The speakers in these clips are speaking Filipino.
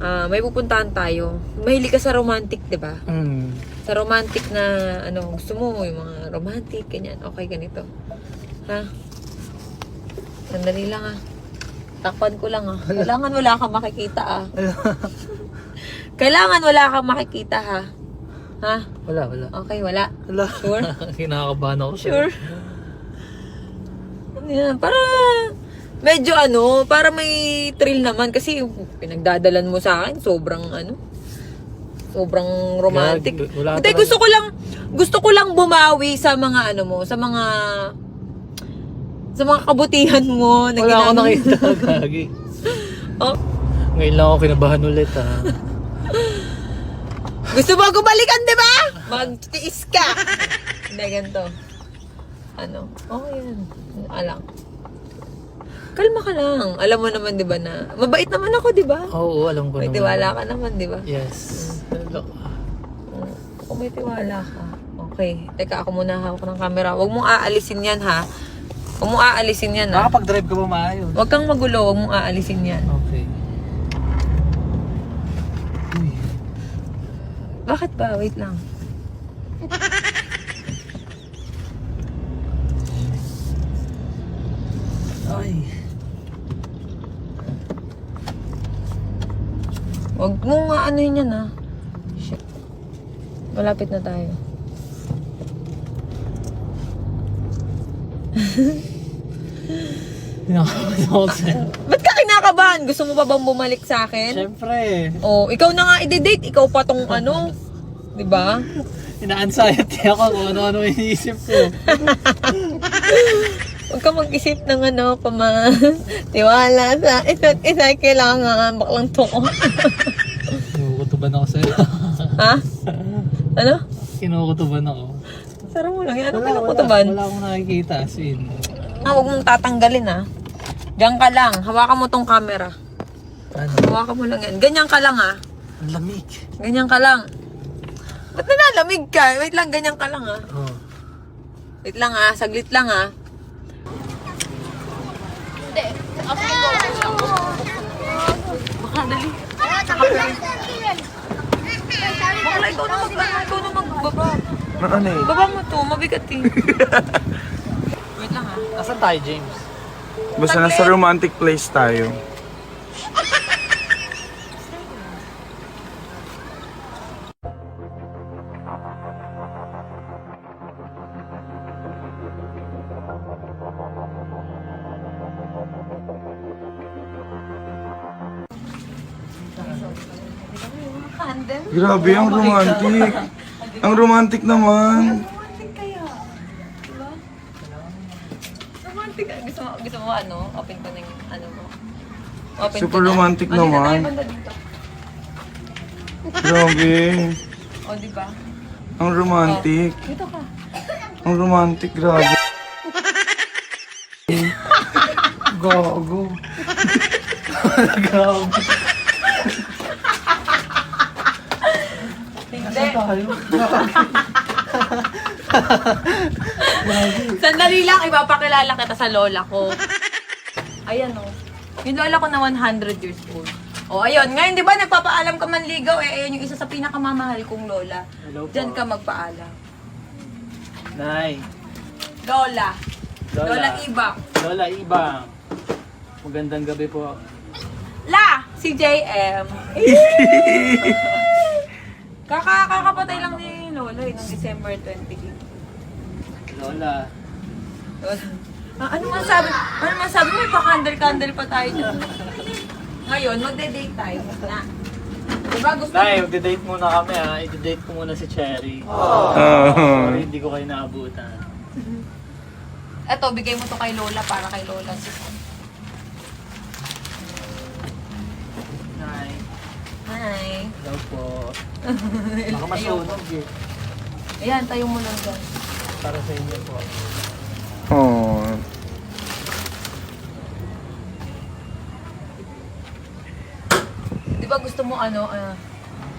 may pupuntahan tayo. Mahilig ka sa romantic, di ba? Sa romantic na, gusto mo, yung mga romantic, ganyan. Okay, ganito. Ha? Sandali lang, ha? Takpan ko lang, ha? Kailangan wala kang makikita, ha? Kailangan wala kang makikita, ha? Ha? Wala. Okay, wala. Wala. Sure? Kinakabahan ako. Sure? Yan, para medyo para may thrill naman kasi yung pinagdadalan mo sa akin sobrang sobrang romantic. Wala Hindi, gusto ko lang bumawi sa mga sa mga kabutihan mo na Wala ako ginagawa. nakita, gagi. Oh, Ngayon lang ako kinabahan ulit, ha. gusto mo balikan, di ba? Magtiis ka. Hindi, ganito. Okay yan. Alang. Kalma ka lang. Alam mo naman, di ba, na mabait naman ako, di ba? Oo, alam ko May naman. tiwala ka naman, di ba? Yes. Kung may tiwala ka. Okay. Teka, ako muna hawak ng camera. Huwag mong aalisin yan, ha? Huwag mong aalisin yan, ha? Nakapag-drive ka ba maayos? Huwag kang magulo. Huwag mong aalisin yan. Okay. Uy. Bakit ba? Wait lang. Ay. Huwag mong aanohin yan, ha? Shit. Malapit na tayo. Kinakabahan ako sa'yo. Ba't ka kinakabahan? Gusto mo pa bang bumalik sa akin? Siyempre. Oh, ikaw na nga i-date. Ikaw pa tong Di ba? Ina-anxiety ako kung ano-ano iniisip ko. Huwag ka mag-isip ng tiwala sa isa't isa. Kailangan baklang toko. Kinukutuban ako sa'yo. Ha? Ano? Kinukutuban ako. Sarang mo lang. Ano kinukutuban? Wala akong nakikita. As in. Huwag mong tatanggalin, ha? Diyan ka lang. Hawakan mo tong camera. Ano? Hawakan mo lang yan. Ganyan ka lang, ha? Ang lamig. Ganyan ka lang. Ba't nalalamig ka? Wait lang, ganyan ka lang, ha? Oh. Wait lang, ha? Saglit lang, ha? Baka dali. Bakla, ikaw na magbaba. Ano eh? Baba mo to, mabigat eh. Wait lang, ha? Nasaan tayo, James? Basta nasa romantic place tayo. Grabe, ang romantic. Ang romantic naman. Romantic kaya. Diba? Romantic. Gusto mo open ko na yung mo. Open Super ko na. romantic Dito naman. tayo, banda dito. Grabe. O, diba? Ang romantic. Dito ka. Ang romantic, grabe. Gago. Grabe. Hindi. Tayo. Sandali lang, ipapakilala kita sa lola ko. Ayan o. Yung lola ko na 100 years old. O, ayun. Ngayon, di ba, nagpapaalam ka manligaw? Ayun yung isa sa pinakamamahal kong lola. Hello po. Diyan ka magpaalam. Nay. Lola. Lola Ibang. Lola Ibang. Magandang gabi po. La! Si JM. Kakapatay lang ni Lola noong December 28. Lola. Ano masabi? Ano masabi? May pa-candle pa tayo dyan. Ngayon, magde-date tayo. Na. Diba gusto Nay, magde-date muna kami, ha. I-date ko muna si Cherry. Oh. Sorry, hindi ko kayo naabutan. Eto, bigay mo to kay Lola para kay Lola. Nay. Hi. Hello po. Baka masunog eh. Ayan, tayo mo lang dyan. Para sa inyo po. Oh. Di ba gusto mo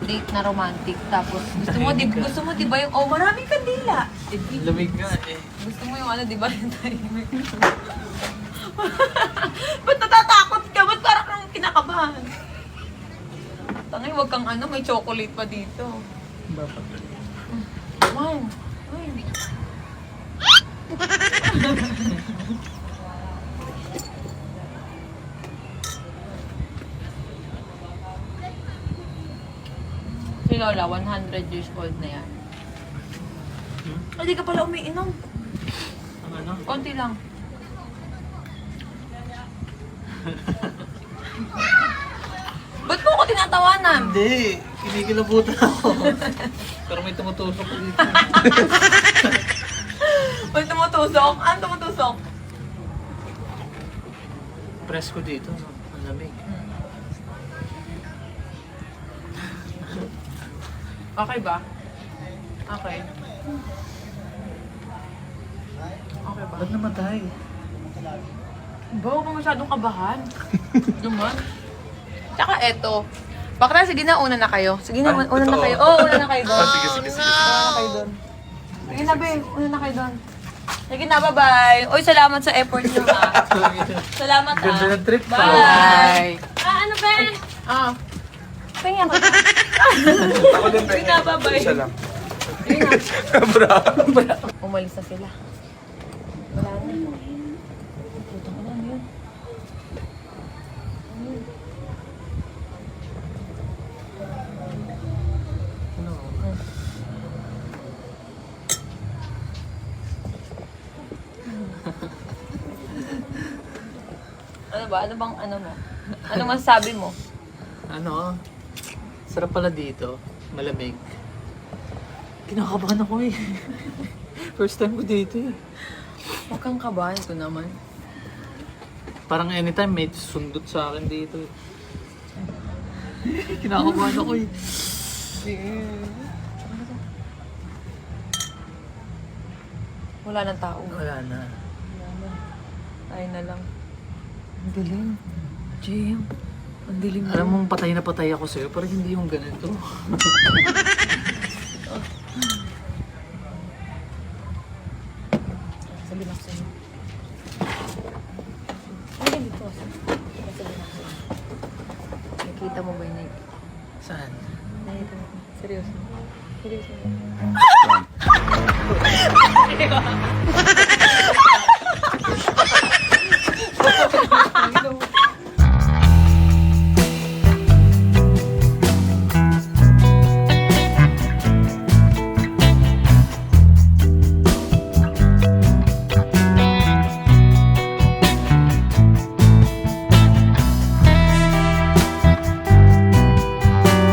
date na romantic, tapos gusto mo 'di ba yung maraming kandila. Lamig nga eh. Gusto mo yung 'di ba yung tahimik. Ba't natatakot ka? Ba't parang kang kinakabahan? Tangay, wag kang ano, may chocolate pa dito. Wine. Wine. Si Lola, 100 years old na yan. Hindi ka pala umiinom. Ang ano? Konti lang. Ba't mo ako tinatawanan? Hindi, kinikilabutan ako. Pero may tumutusok ko dito. Ba't tumutusok? Ano tumutusok? Press ko dito, no? Ang lamig. Okay ba? Okay. Okay ba? Ba't namatay? Ba, huwag mo masyadong kabahan. Naman. Tsaka eto. Bakla, sige na, una na kayo. Sige na, Ay, una na totoo. kayo. Oo, una na kayo doon. Sige, sige, sige. Una na kayo doon. Sige na, be. Una na kayo doon. Sige na, bye-bye. Uy, salamat sa effort niyo, ha. Salamat, ha. Ganda ng trip, ha? Bye. Ano, be? Ah. Tingin ako. Ako din, Sige na, bye-bye. Isa lang. Sige na. Bra. Umalis na sila. Wala na. Putang ina, ano yun? Ano? Ano ba? Ano bang ano mo? Ano masasabi mo? Ano? Sarap pala dito. Malamig. Kinakabahan ako eh. First time ko dito eh. Huwag kang kabahan ko naman. Parang anytime may sundot sa akin dito eh. Kinakabahan ako eh. Wala nang tao. Wala na. Ay na lang. Ang dilim. Jim. Ang dilim na. Alam mong patay na patay ako sa'yo, pero hindi yung ganito. Sabi lang sa'yo. Ay, dito. Sabi lang sa'yo. Nakita mo ba yun? Saan? Nakita mo. Seryoso. Seryoso.